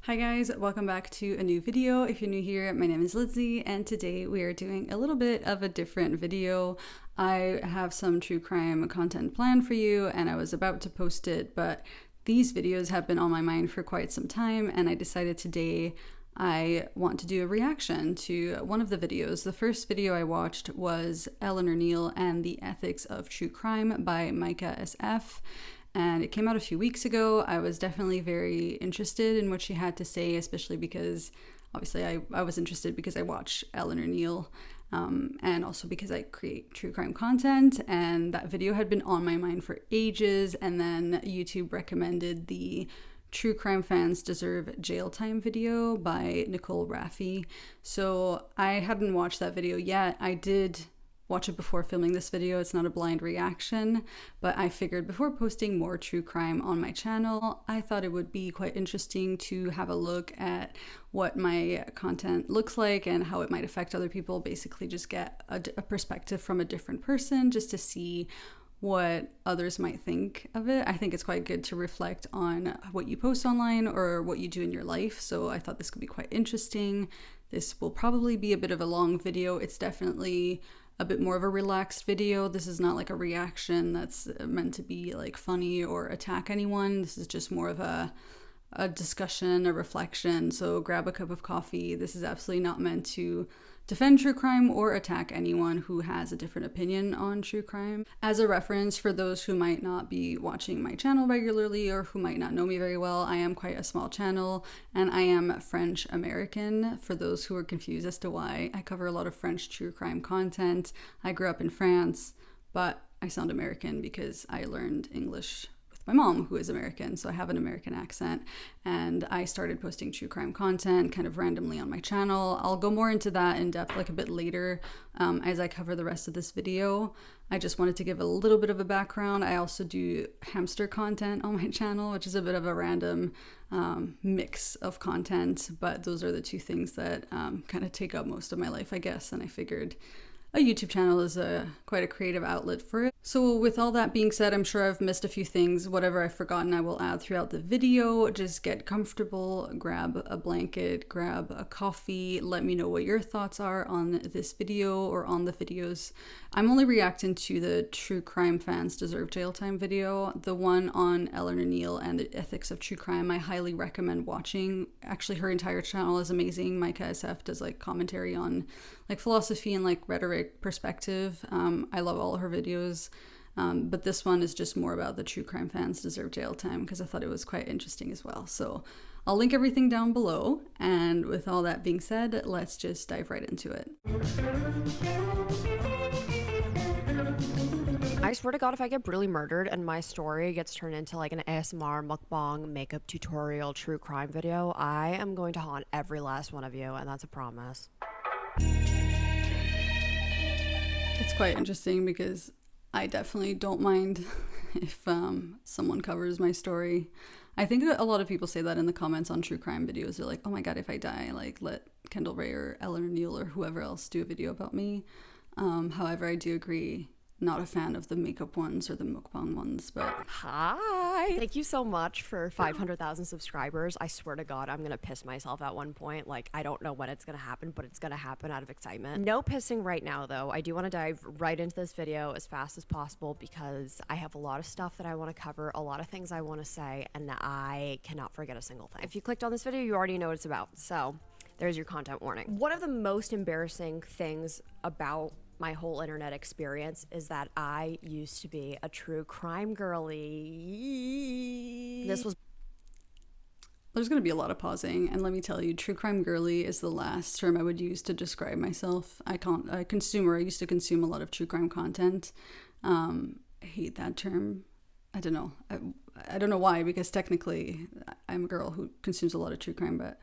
Hi guys, welcome back to a new video. If you're new here, my name is Lizzie and today we are doing a little bit of a different video. I have some true crime content planned for you and I was about to post it, but these videos have been on my mind for quite some time and I decided today I want to do a reaction to one of the videos. The first video I watched was Eleanore Neale and the Ethics of True Crime by Mika S-f, and it came out a few weeks ago. I was definitely very interested in what she had to say, especially because obviously I was interested because I watch Eleanore Neale and also because I create true crime content, and that video had been on my mind for ages, and then YouTube recommended the True Crime Fans Deserve Jail Time video by Nicole Rafiee. So I hadn't watched that video yet. I did watch it before filming this video. It's not a blind reaction, but I figured before posting more true crime on my channel, I thought it would be quite interesting to have a look at what my content looks like and how it might affect other people. Basically just get a perspective from a different person just to see what others might think of it. I think it's quite good to reflect on what you post online or what you do in your life. So I thought this could be quite interesting. This will probably be a bit of a long video. It's definitely a bit more of a relaxed video. This is not like a reaction that's meant to be like funny or attack anyone. This is just more of a discussion, a reflection. So grab a cup of coffee. This is absolutely not meant to defend true crime or attack anyone who has a different opinion on true crime. As a reference for those who might not be watching my channel regularly or who might not know me very well, I am quite a small channel and I am French American. For those who are confused as to why I cover a lot of French true crime content, I grew up in France, but I sound American because I learned English my mom, who is American, so I have an American accent, and I started posting true crime content kind of randomly on my channel. I'll go more into that in depth like a bit later as I cover the rest of this video. I just wanted to give a little bit of a background. I also do hamster content on my channel, which is a bit of a random mix of content, but those are the two things that kind of take up most of my life, I guess, and I figured a YouTube channel is quite a creative outlet for it. So with all that being said, I'm sure I've missed a few things. Whatever I've forgotten, I will add throughout the video. Just get comfortable, grab a blanket, grab a coffee. Let me know what your thoughts are on this video or on the videos. I'm only reacting to the True Crime Fans Deserve Jail Time video. The one on Eleanore Neale and the Ethics of True Crime, I highly recommend watching. Actually, her entire channel is amazing. Mika S-f does like commentary on like philosophy and like rhetoric perspective. I love all her videos. But this one is just more about the True Crime Fans Deserve Jail Time because I thought it was quite interesting as well. So I'll link everything down below. And with all that being said, let's just dive right into it. I swear to God, if I get brutally murdered and my story gets turned into like an ASMR mukbang makeup tutorial true crime video, I am going to haunt every last one of you, and that's a promise. It's quite interesting because I definitely don't mind if someone covers my story. I think a lot of people say that in the comments on true crime videos. They're like, oh my God, if I die, like let Kendall Ray or Eleanore Neale or whoever else do a video about me. However, I do agree, not a fan of the makeup ones or the mukbang ones, but hi, thank you so much for 500,000 subscribers. I swear to God, I'm gonna piss myself at one point. Like, I don't know when it's gonna happen, but it's gonna happen out of excitement. No pissing right now though. I do want to dive right into this video as fast as possible because I have a lot of stuff that I want to cover, a lot of things I want to say, and I cannot forget a single thing. If you clicked on this video, you already know what it's about, so there's your content warning. One of the most embarrassing things about my whole internet experience is that I used to be a true crime girly. There's going to be a lot of pausing, and let me tell you, true crime girly is the last term I would use to describe myself. I used to consume a lot of true crime content. I hate that term. I don't know. I don't know why, because technically I'm a girl who consumes a lot of true crime, but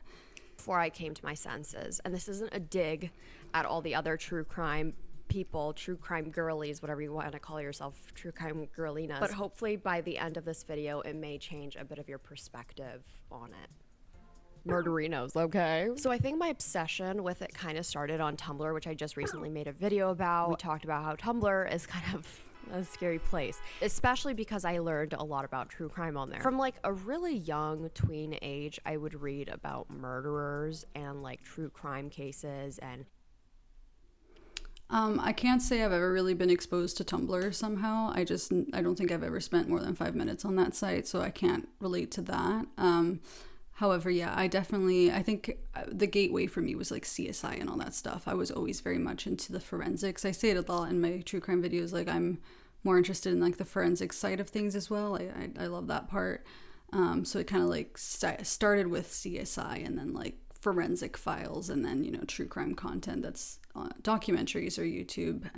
before I came to my senses, and this isn't a dig at all the other true crime people, true crime girlies, whatever you want to call yourself, true crime girliness, but hopefully by the end of this video it may change a bit of your perspective on it. Murderinos, okay? So I think my obsession with it kind of started on Tumblr, which I just recently made a video about. We talked about how Tumblr is kind of a scary place, especially because I learned a lot about true crime on there. From like a really young tween age, I would read about murderers and like true crime cases. And I can't say I've ever really been exposed to Tumblr somehow. I don't think I've ever spent more than 5 minutes on that site, so I can't relate to that. However, yeah, I think the gateway for me was like CSI and all that stuff. I was always very much into the forensics. I say it a lot in my true crime videos, like I'm more interested in like the forensic side of things as well. I love that part. So it kind of like started with CSI and then like forensic files and then, true crime content that's documentaries or YouTube,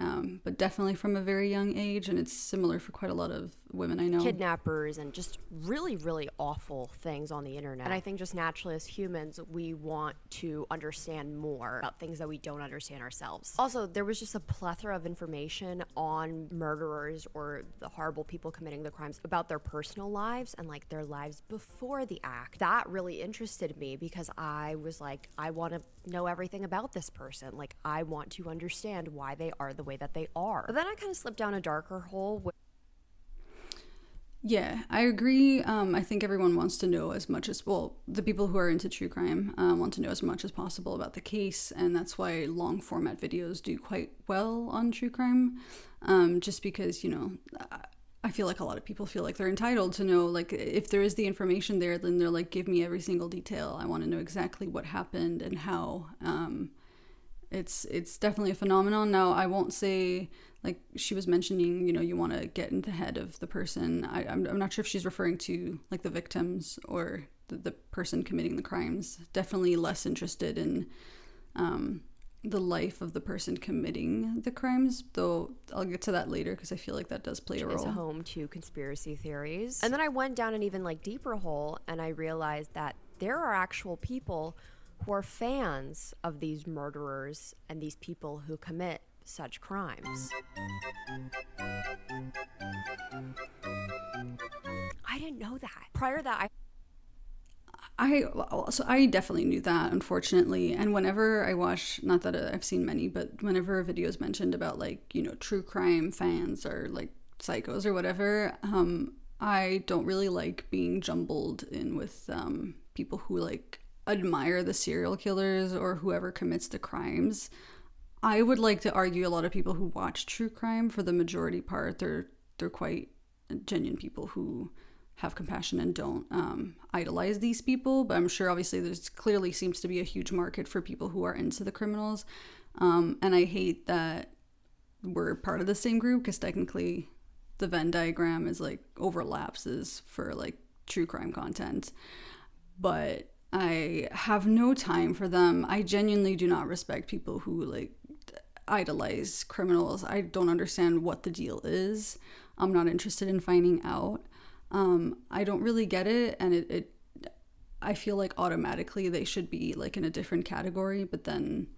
but definitely from a very young age, and it's similar for quite a lot of women I know. Kidnappers and just really, really awful things on the internet. And I think just naturally as humans, we want to understand more about things that we don't understand ourselves. Also, there was just a plethora of information on murderers or the horrible people committing the crimes about their personal lives and like their lives before the act. That really interested me because I was like, I want to know everything about this person. Like, I want to understand why they are the way that they are. But then I kind of slipped down a darker hole. Yeah, I agree. I think everyone wants to know as much as, well, the people who are into true crime want to know as much as possible about the case, and that's why long format videos do quite well on true crime, just because, I feel like a lot of people feel like they're entitled to know, like, if there is the information there, then they're like, give me every single detail. I want to know exactly what happened and how. It's definitely a phenomenon. Now, I won't say, like she was mentioning, you want to get in the head of the person. I'm not sure if she's referring to like the victims or the person committing the crimes. Definitely less interested in the life of the person committing the crimes, though I'll get to that later because I feel like that does play a role. It's home to conspiracy theories. And then I went down an even like deeper hole and I realized that there are actual people who are fans of these murderers and these people who commit such crimes. I didn't know that. Prior to that, I definitely knew that, unfortunately. And whenever I watch, not that I've seen many, but whenever a video is mentioned about like, true crime fans or like psychos or whatever, I don't really like being jumbled in with people who like admire the serial killers or whoever commits the crimes. I would like to argue a lot of people who watch true crime, for the majority part, they're quite genuine people who have compassion and don't idolize these people. But I'm sure obviously there's clearly seems to be a huge market for people who are into the criminals. And I hate that we're part of the same group because technically the Venn diagram is like overlaps is for like true crime content. But I have no time for them. I genuinely do not respect people who like idolize criminals. I don't understand what the deal is. I'm not interested in finding out. I don't really get it, and I feel like automatically they should be like in a different category, but then,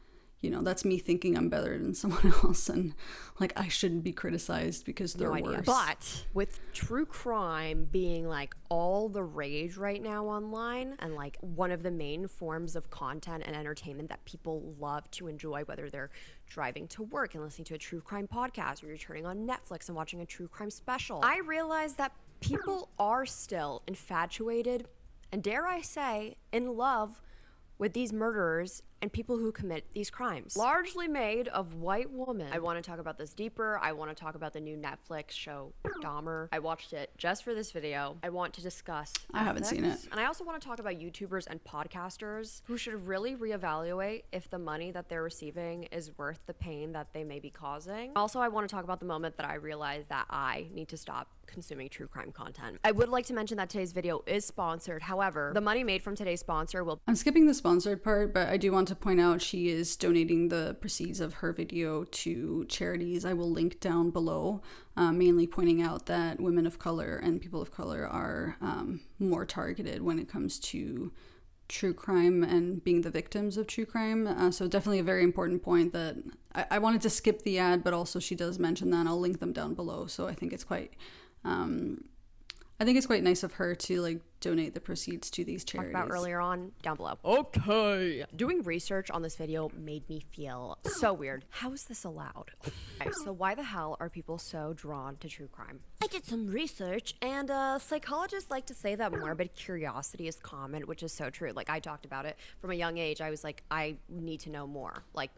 that's me thinking I'm better than someone else and like I shouldn't be criticized because they're worse. But with true crime being like all the rage right now online and like one of the main forms of content and entertainment that people love to enjoy, whether they're driving to work and listening to a true crime podcast or you're turning on Netflix and watching a true crime special, I realized that people are still infatuated and, dare I say, in love with these murderers and people who commit these crimes, largely made of white women. I want to talk about this deeper. I want to talk about the new Netflix show, Dahmer. I watched it just for this video. I want to discuss I haven't seen it. And I also want to talk about YouTubers and podcasters who should really reevaluate if the money that they're receiving is worth the pain that they may be causing. Also, I want to talk about the moment that I realized that I need to stop consuming true crime content. I would like to mention that today's video is sponsored. However, the money made from today's sponsor will... I'm skipping the sponsored part, but I do want to point out she is donating the proceeds of her video to charities I will link down below, mainly pointing out that women of color and people of color are more targeted when it comes to true crime and being the victims of true crime. So definitely a very important point that I wanted to skip the ad, but also she does mention that, and I'll link them down below. So I think it's quite nice of her to like donate the proceeds to these charities. Talked about earlier on down below. Okay. Doing research on this video made me feel so weird. How is this allowed? Okay, so why the hell are people so drawn to true crime? I did some research, and psychologists like to say that morbid curiosity is common, which is so true. Like, I talked about it from a young age. I was like, I need to know more. Like,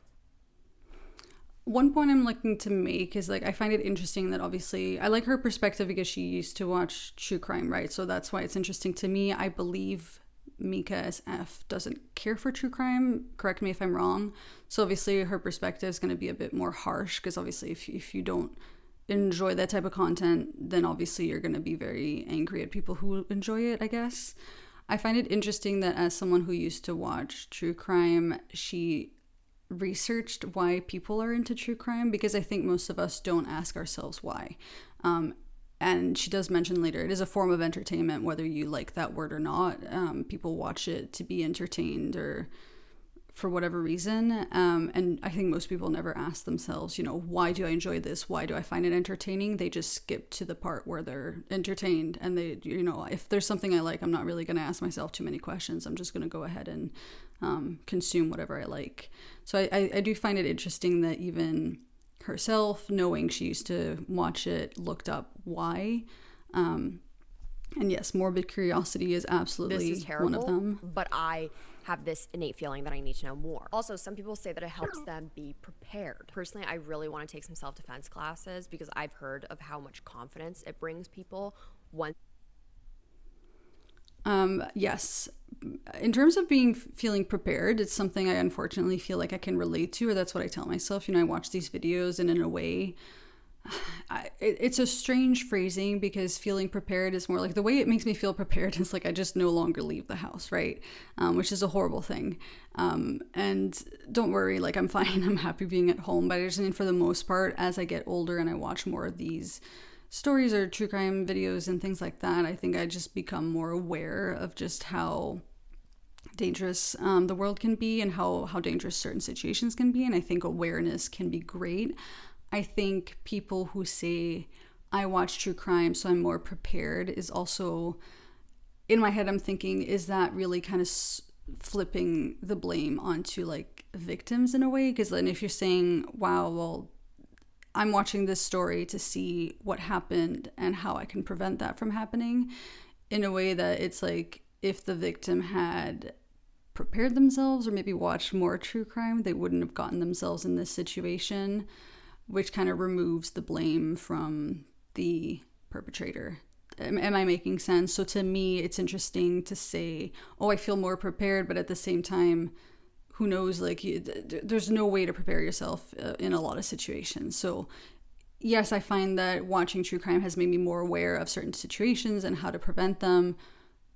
one point I'm looking to make is, like, I find it interesting that obviously I like her perspective because she used to watch true crime, right? So that's why it's interesting to me. I believe Mika S-f doesn't care for true crime. Correct me if I'm wrong. So obviously her perspective is going to be a bit more harsh because obviously if you don't enjoy that type of content, then obviously you're going to be very angry at people who enjoy it, I guess. I find it interesting that as someone who used to watch true crime, she researched why people are into true crime, because I think most of us don't ask ourselves why. And she does mention later, it is a form of entertainment, whether you like that word or not. People watch it to be entertained or for whatever reason. And I think most people never ask themselves, you know, why do I enjoy this? Why do I find it entertaining? They just skip to the part where they're entertained. And they, you know, if there's something I like, I'm not really going to ask myself too many questions. I'm just going to go ahead and consume whatever I like. So I do find it interesting that even herself, knowing she used to watch it, looked up why. And yes, morbid curiosity is absolutely this is terrible, one of them. But I have this innate feeling that I need to know more. Also, some people say that it helps them be prepared. Personally, I really want to take some self-defense classes because I've heard of how much confidence it brings people once. Yes. In terms of feeling prepared, it's something I unfortunately feel like I can relate to, or that's what I tell myself. You know, I watch these videos and in a way, it's a strange phrasing because feeling prepared is more like the way it makes me feel prepared is like I just no longer leave the house, right? Which is a horrible thing. And don't worry, like I'm fine. I'm happy being at home. But I just mean for the most part, as I get older and I watch more of these stories or true crime videos and things like that, I think I just become more aware of just how dangerous the world can be and how dangerous certain situations can be. And I think awareness can be great. I think people who say, I watch true crime so I'm more prepared, is also, in my head I'm thinking, is that really kind of flipping the blame onto like victims in a way? Because then if you're saying, wow, well, I'm watching this story to see what happened and how I can prevent that from happening, in a way that it's like if the victim had prepared themselves or maybe watched more true crime, they wouldn't have gotten themselves in this situation, which kind of removes the blame from the perpetrator. Am I making sense? So to me, it's interesting to say, oh, I feel more prepared, but at the same time, who knows, like there's no way to prepare yourself in a lot of situations. So yes, I find that watching true crime has made me more aware of certain situations and how to prevent them,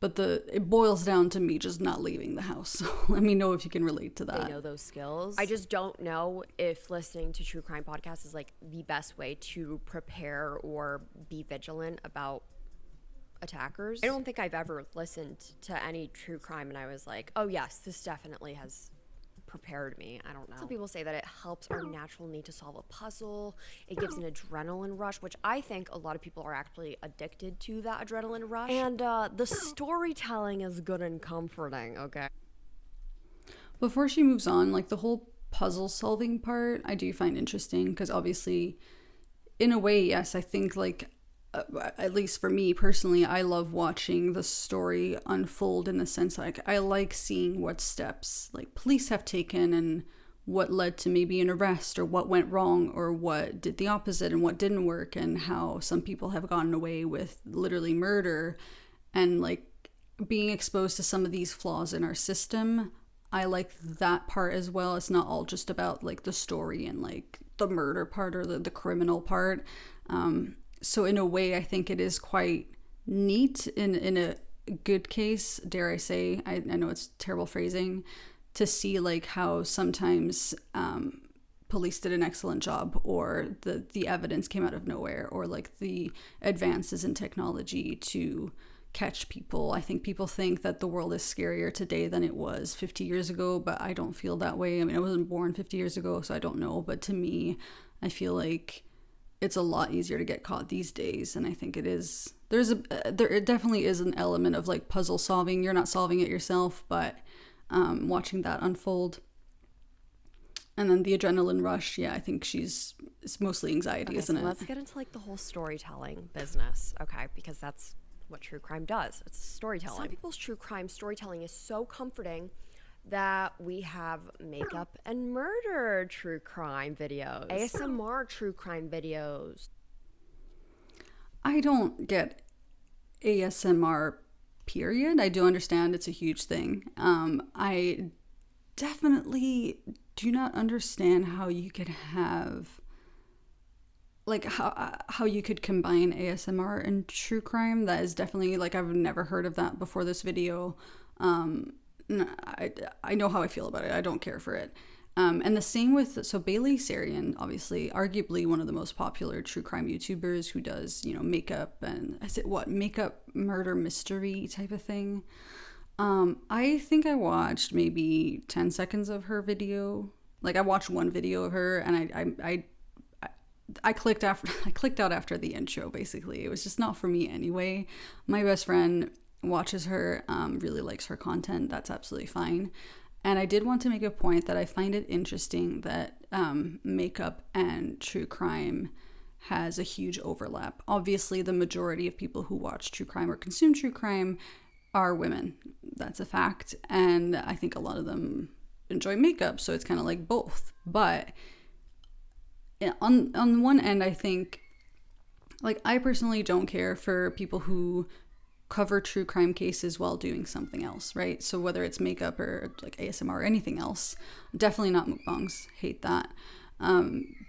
but it boils down to me just not leaving the house. So let me know if you can relate to that. They know those skills. I just don't know if listening to true crime podcasts is like the best way to prepare or be vigilant about attackers. I don't think I've ever listened to any true crime and I was like, oh yes, this definitely has prepared me. I don't know. Some people say that it helps our natural need to solve a puzzle. It gives an adrenaline rush, which I think a lot of people are actually addicted to that adrenaline rush. And the storytelling is good and comforting, okay? Before she moves on, like the whole puzzle solving part, I do find interesting because obviously, in a way, yes, I think like at least for me personally, I love watching the story unfold in the sense like I like seeing what steps like police have taken and what led to maybe an arrest or what went wrong or what did the opposite and what didn't work and how some people have gotten away with literally murder and like being exposed to some of these flaws in our system. I like that part as well. It's not all just about like the story and like the murder part or the criminal part. So in a way, I think it is quite neat in a good case, dare I say, I know it's terrible phrasing, to see like how sometimes police did an excellent job or the evidence came out of nowhere or like the advances in technology to catch people. I think people think that the world is scarier today than it was 50 years ago, but I don't feel that way. I mean, I wasn't born 50 years ago, so I don't know. But to me, I feel like it's a lot easier to get caught these days. And I think it is, it definitely is an element of like puzzle solving. You're not solving it yourself, but watching that unfold. And then the adrenaline rush, yeah, I think it's mostly anxiety, isn't it? Let's get into like the whole storytelling business, okay? Because that's what true crime does. It's storytelling. Some people's true crime storytelling is so comforting that we have makeup and murder true crime videos, ASMR true crime videos. I don't get ASMR, period. I do understand it's a huge thing. I definitely do not understand how you could have, like, how you could combine ASMR and true crime. That is definitely, like, I've never heard of that before this video. I know how I feel about it. I don't care for it. And the same with, so Bailey Sarian, obviously, arguably one of the most popular true crime YouTubers who does, you know, makeup and, makeup murder mystery type of thing. I think I watched maybe 10 seconds of her video. Like, I watched one video of her, and I clicked out after the intro. Basically, it was just not for me anyway. My best friend watches her, really likes her content. That's absolutely fine. And I did want to make a point that I find it interesting that makeup and true crime has a huge overlap. Obviously, the majority of people who watch true crime or consume true crime are women. That's a fact. And I think a lot of them enjoy makeup, so it's kind of like both. But on one end, I think, like, I personally don't care for people who cover true crime cases while doing something else, right? So whether it's makeup or like ASMR or anything else, definitely not mukbangs. Hate that.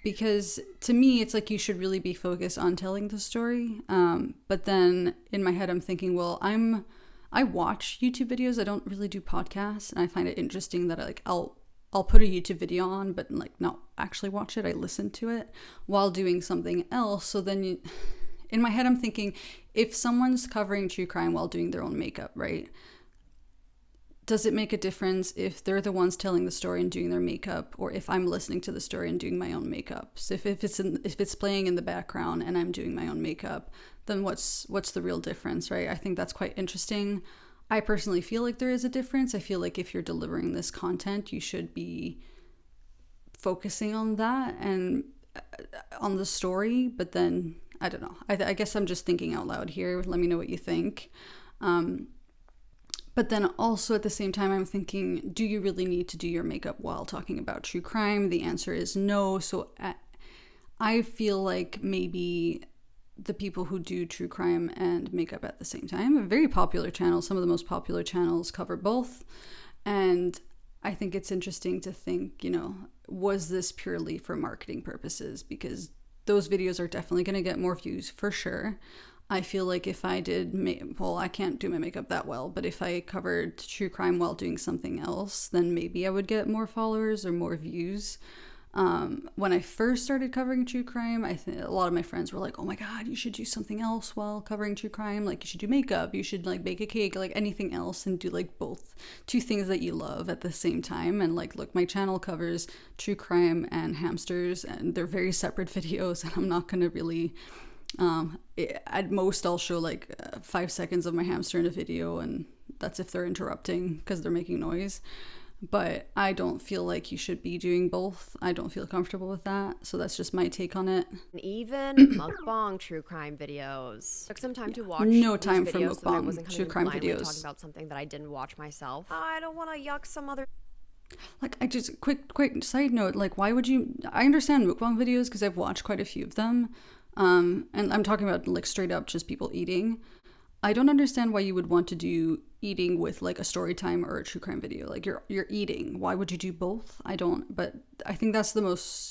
Because to me, it's like you should really be focused on telling the story. But then in my head, I'm thinking, well, I watch YouTube videos. I don't really do podcasts, and I find it interesting that I'll put a YouTube video on, but like not actually watch it. I listen to it while doing something else. So then in my head, I'm thinking, if someone's covering true crime while doing their own makeup, right? Does it make a difference if they're the ones telling the story and doing their makeup, or if I'm listening to the story and doing my own makeup? So if it's playing in the background and I'm doing my own makeup, then what's the real difference, right? I think that's quite interesting. I personally feel like there is a difference. I feel like if you're delivering this content, you should be focusing on that and on the story. But then, I don't know. I guess I'm just thinking out loud here. Let me know what you think. But then also at the same time, I'm thinking, do you really need to do your makeup while talking about true crime? The answer is no. So I feel like maybe the people who do true crime and makeup at the same time, a very popular channel, some of the most popular channels cover both. And I think it's interesting to think, you know, was this purely for marketing purposes? Because those videos are definitely going to get more views for sure. I feel like if I did, I can't do my makeup that well, but if I covered true crime while doing something else, then maybe I would get more followers or more views. When I first started covering true crime, I think a lot of my friends were like, oh my God, you should do something else while covering true crime. Like, you should do makeup, you should like bake a cake, like anything else, and do like both, two things that you love at the same time. And like, look, my channel covers true crime and hamsters, and they're very separate videos, and I'm not going to really, at most I'll show like 5 seconds of my hamster in a video, and that's if they're interrupting because they're making noise. But I don't feel like you should be doing both. I don't feel comfortable with that. So that's just my take on it. Even mukbang true crime videos. Took some time to watch. No time for videos so that I wasn't mukbang true crime videos. Talking about something that I didn't watch myself. I don't want to yuck some other. Like, I just quick side note. Like, why would you? I understand mukbang videos because I've watched quite a few of them. And I'm talking about like straight up just people eating. I don't understand why you would want to do eating with like a story time or a true crime video. Like, you're eating. Why would you do both? I don't. But I think that's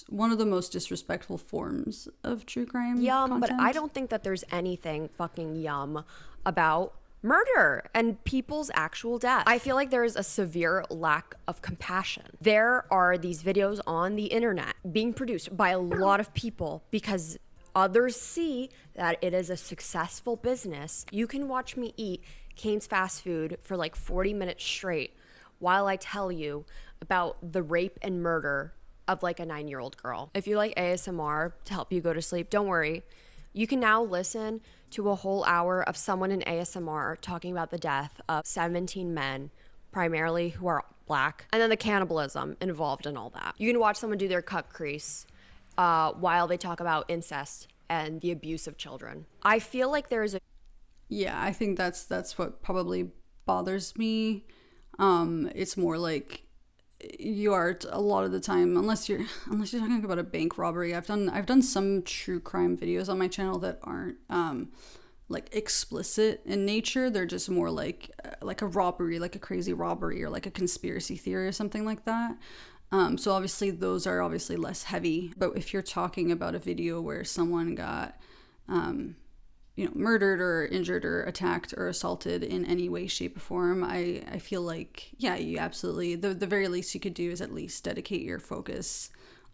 one of the most disrespectful forms of true crime content. But I don't think that there's anything fucking yum about murder and people's actual death. I feel like there is a severe lack of compassion. There are these videos on the internet being produced by a lot of people because others see that it is a successful business. You can watch me eat Cane's fast food for like 40 minutes straight while I tell you about the rape and murder of like a 9-year-old girl. If you like ASMR to help you go to sleep, don't worry. You can now listen to a whole hour of someone in ASMR talking about the death of 17 men, primarily who are Black, and then the cannibalism involved in all that. You can watch someone do their cut crease while they talk about incest and the abuse of children. I feel like there is a... Yeah, I think that's what probably bothers me. It's more like you are a lot of the time, unless you're talking about a bank robbery. I've done some true crime videos on my channel that aren't like explicit in nature. They're just more like a robbery, like a crazy robbery, or like a conspiracy theory or something like that. So obviously those are obviously less heavy. But if you're talking about a video where someone got murdered or injured or attacked or assaulted in any way, shape, or form, I feel like, yeah, you absolutely, the very least you could do is at least dedicate your focus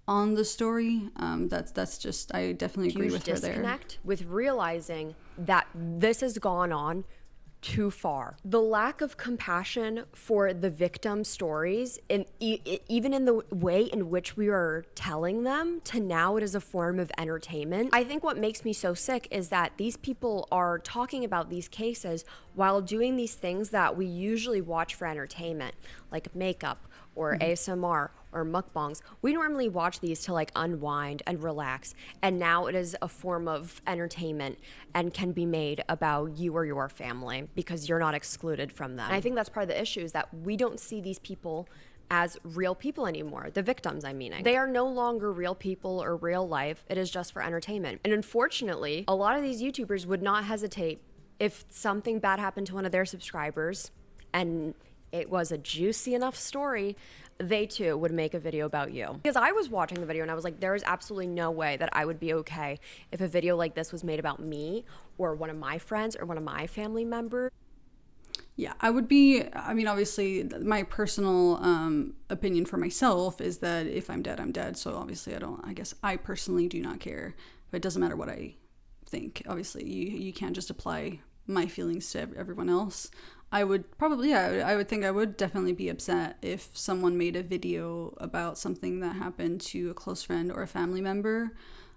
on the story. That's just, I definitely agree with her there. Disconnect with realizing that this has gone on too far. The lack of compassion for the victim stories, and even in the way in which we are telling them, to now it is a form of entertainment. I think what makes me so sick is that these people are talking about these cases while doing these things that we usually watch for entertainment, like makeup or ASMR or mukbangs. We normally watch these to like unwind and relax, and now it is a form of entertainment and can be made about you or your family because you're not excluded from them. And I think that's part of the issue, is that we don't see these people as real people anymore. The victims, I'm meaning. They are no longer real people or real life. It is just for entertainment. And unfortunately, a lot of these YouTubers would not hesitate if something bad happened to one of their subscribers and it was a juicy enough story, they too would make a video about you. Because I was watching the video and I was like, there is absolutely no way that I would be okay if a video like this was made about me or one of my friends or one of my family members. Yeah, I would be, I mean, obviously my personal opinion for myself is that if I'm dead, I'm dead. So obviously I guess I personally do not care, but it doesn't matter what I think. Obviously you can't just apply my feelings to everyone else. I would probably, yeah, I would think I would definitely be upset if someone made a video about something that happened to a close friend or a family member.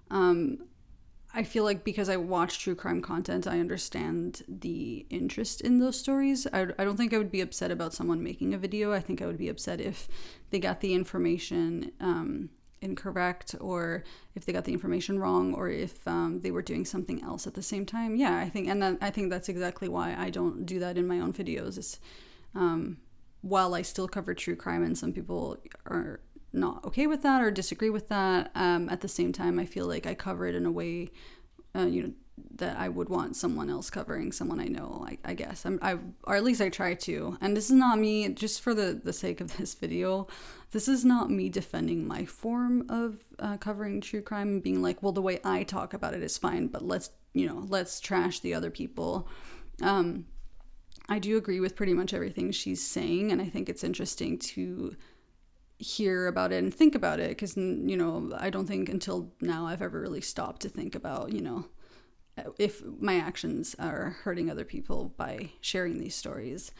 I feel like because I watch true crime content, I understand the interest in those stories. I don't think I would be upset about someone making a video. I think I would be upset if they got the information incorrect, or if they got the information wrong, or if they were doing something else at the same time. Yeah, I think that's exactly why I don't do that in my own videos. Is while I still cover true crime and some people are not okay with that or disagree with that, at the same time I feel like I cover it in a way that I would want someone else covering, someone I know, I guess. Or at least I try to. And this is not me, just for the sake of this video, this is not me defending my form of covering true crime and being like, well, the way I talk about it is fine, but let's trash the other people. I do agree with pretty much everything she's saying, and I think it's interesting to hear about it and think about it, because I don't think until now I've ever really stopped to think about if my actions are hurting other people by sharing these stories.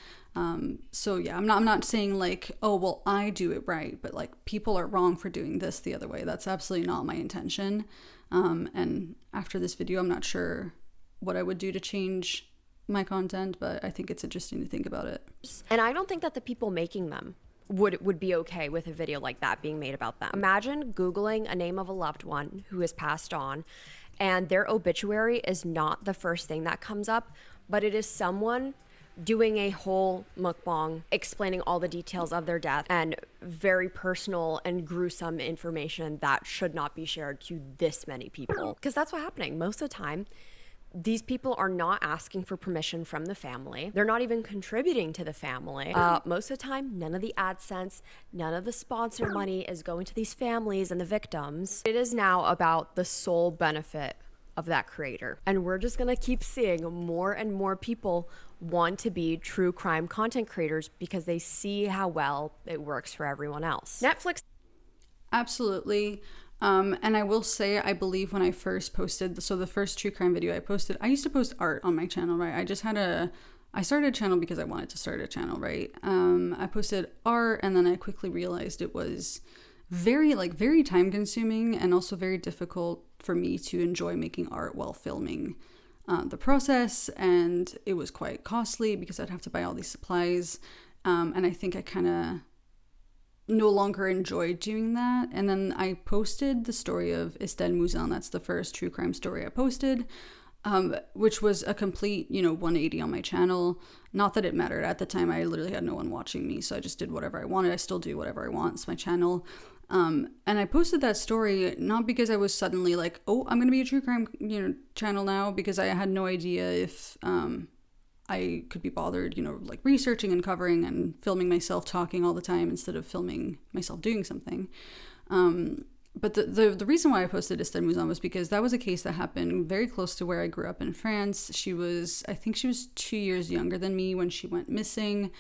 So yeah, I'm not saying like, oh well, I do it right, but like people are wrong for doing this the other way. That's absolutely not my intention. And after this video, I'm not sure what I would do to change my content, but I think it's interesting to think about it. And I don't think that the people making them would be okay with a video like that being made about them. Imagine Googling a name of a loved one who has passed on, and their obituary is not the first thing that comes up, but it is someone doing a whole mukbang explaining all the details of their death and very personal and gruesome information that should not be shared to this many people. Because that's what's happening most of the time. These people are not asking for permission from the family. They're not even contributing to the family. Most of the time, none of the AdSense, none of the sponsor money is going to these families and the victims. It is now about the sole benefit of that creator. And we're just gonna keep seeing more and more people want to be true crime content creators because they see how well it works for everyone else. Netflix. Absolutely. And I will say, I believe when I first posted, so the first true crime video I posted, I used to post art on my channel, right? I started a channel because I wanted to start a channel, right? I posted art, and then I quickly realized it was very time consuming, and also very difficult for me to enjoy making art while filming the process. And it was quite costly because I'd have to buy all these supplies. And I think I kind of no longer enjoyed doing that. And then I posted the story of Estelle Mouzin. That's the first true crime story I posted, which was a complete, 180 on my channel. Not that it mattered. At the time, I literally had no one watching me, so I just did whatever I wanted. I still do whatever I want. It's my channel. And I posted that story not because I was suddenly like, oh, I'm going to be a true crime, channel now, because I had no idea if I could be bothered, like researching and covering and filming myself talking all the time instead of filming myself doing something. But the reason why I posted Estelle Mouzin was because that was a case that happened very close to where I grew up in France. I think she was 2 years younger than me when she went missing.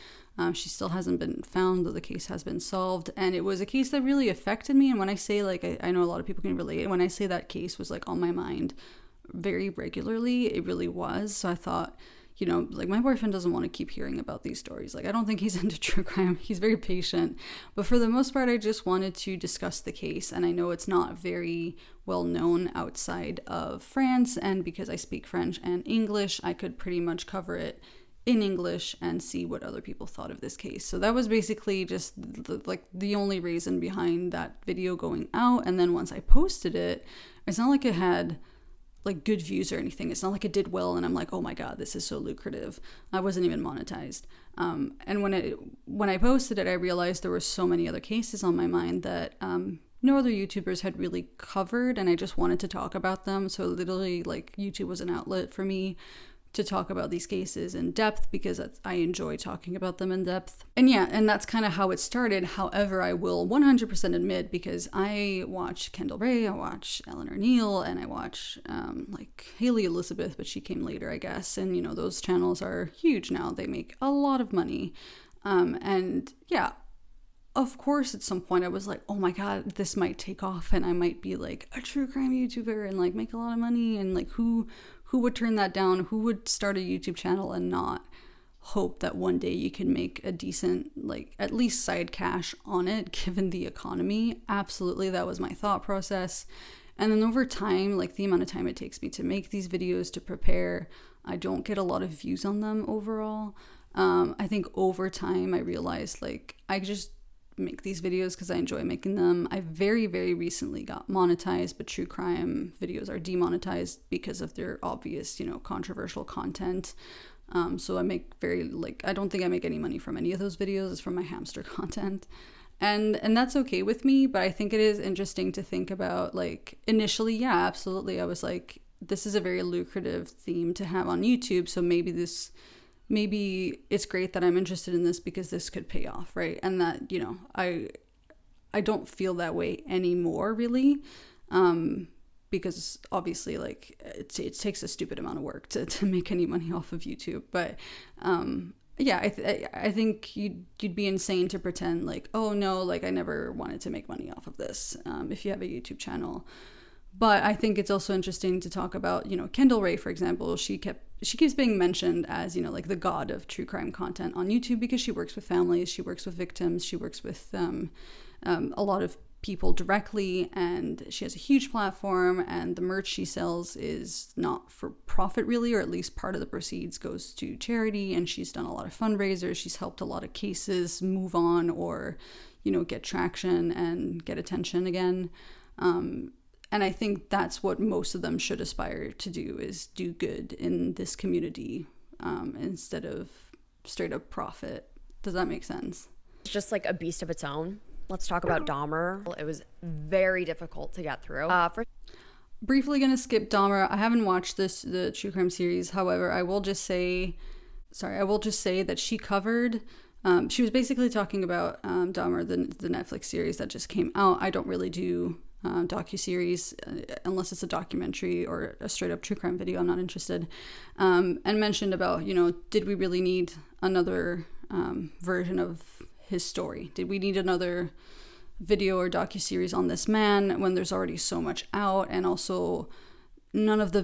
She still hasn't been found, though the case has been solved. And it was a case that really affected me. And when I say, like, I know a lot of people can relate. When I say that case was, like, on my mind very regularly, it really was. So I thought, like, my boyfriend doesn't want to keep hearing about these stories. Like, I don't think he's into true crime. He's very patient. But for the most part, I just wanted to discuss the case. And I know it's not very well known outside of France. And because I speak French and English, I could pretty much cover it in English and see what other people thought of this case. So that was basically just the only reason behind that video going out. And then once I posted it, it's not like it had like good views or anything. It's not like it did well and I'm like, oh my god, this is so lucrative. I wasn't even monetized. And when I posted it, I realized there were so many other cases on my mind that no other YouTubers had really covered, and I just wanted to talk about them. So literally, like, YouTube was an outlet for me to talk about these cases in depth because I enjoy talking about them in depth. And yeah, and that's kind of how it started. However, I will 100% admit, because I watch Kendall Ray, I watch Eleanore Neale, and I watch like Haley Elizabeth, but she came later, I guess. And, those channels are huge now. They make a lot of money. And yeah, of course, at some point I was like, oh my god, this might take off and I might be like a true crime YouTuber and like make a lot of money. And like, who would turn that down? Who would start a YouTube channel and not hope that one day you can make a decent, like, at least side cash on it, given the economy? Absolutely, that was my thought process. And then over time, like, the amount of time it takes me to make these videos, to prepare, I don't get a lot of views on them overall. I think over time I realized, like, I just make these videos because I enjoy making them. I very, very recently got monetized, but true crime videos are demonetized because of their obvious, controversial content. So I make I don't think I make any money from any of those videos. It's from my hamster content. And that's okay with me, but I think it is interesting to think about, like, initially, yeah, absolutely. I was like, this is a very lucrative theme to have on YouTube, so maybe it's great that I'm interested in this because this could pay off, right? And that, I don't feel that way anymore, really, because obviously, like, it takes a stupid amount of work to make any money off of YouTube. But yeah, I think you'd be insane to pretend like, oh no, like, I never wanted to make money off of this if you have a YouTube channel. But I think it's also interesting to talk about, Kendall Ray, for example. She keeps being mentioned as, like, the god of true crime content on YouTube because she works with families, she works with victims, she works with a lot of people directly, and she has a huge platform, and the merch she sells is not for profit, really, or at least part of the proceeds goes to charity, and she's done a lot of fundraisers. She's helped a lot of cases move on or, get traction and get attention again. And I think that's what most of them should aspire to do, is do good in this community instead of straight up profit. Does that make sense? It's just like a beast of its own. Let's talk about Dahmer. It was very difficult to get through. Briefly going to skip Dahmer. I haven't watched the true crime series. However, I will just say that she covered... she was basically talking about Dahmer, the Netflix series that just came out. I don't really do docuseries unless it's a documentary or a straight up true crime video. I'm not interested. And mentioned about, did we really need another version of his story? Did we need another video or docuseries on this man when there's already so much out? And also, none of the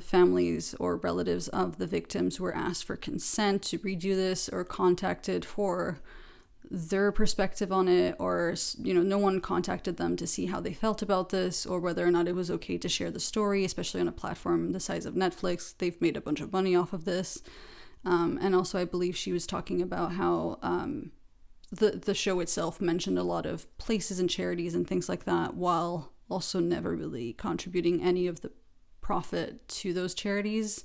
families or relatives of the victims were asked for consent to redo this or contacted for their perspective on it, or, you know, no one contacted them to see how they felt about this or whether or not it was okay to share the story, especially on a platform the size of Netflix. They've made a bunch of money off of this. And also, I believe she was talking about how the show itself mentioned a lot of places and charities and things like that, while also never really contributing any of the profit to those charities.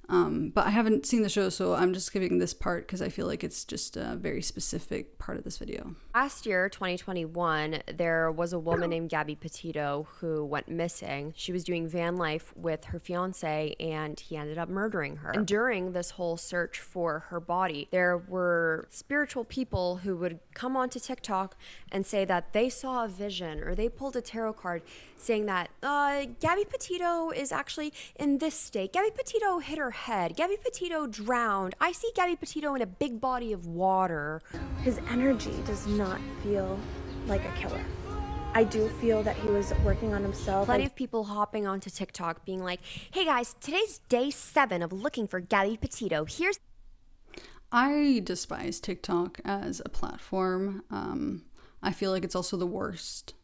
But I haven't seen the show, so I'm just giving this part because I feel like it's just a very specific part of this video. Last year, 2021, there was a woman named Gabby Petito who went missing. She was doing van life with her fiance, and he ended up murdering her. And during this whole search for her body, there were spiritual people who would come onto TikTok and say that they saw a vision, or they pulled a tarot card saying that Gabby Petito is actually in this state. Gabby Petito hit her head. Gabby Petito drowned. I see Gabby Petito in a big body of water. His energy does not feel like a killer. I do feel that he was working on himself. Plenty of people hopping onto TikTok being like, hey guys, today's day 7 of looking for Gabby Petito. I despise TikTok as a platform. I feel like it's also the worst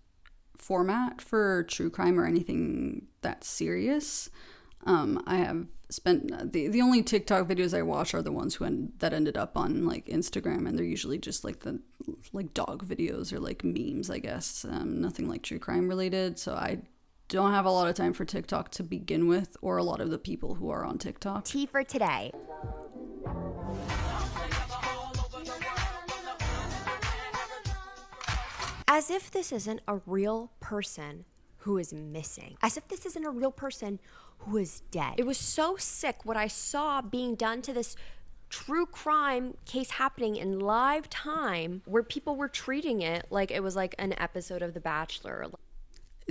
format for true crime or anything that's serious. I have spent the only TikTok videos I watch are the ones that ended up on like Instagram, and they're usually just like the dog videos or like memes, I guess. Nothing like true crime related. So I don't have a lot of time for TikTok to begin with, or a lot of the people who are on TikTok. Tea for today. As if this isn't a real person who is missing. As if this isn't a real person who is dead. It was so sick what I saw being done to this true crime case happening in live time, where people were treating it like it was like an episode of The Bachelor.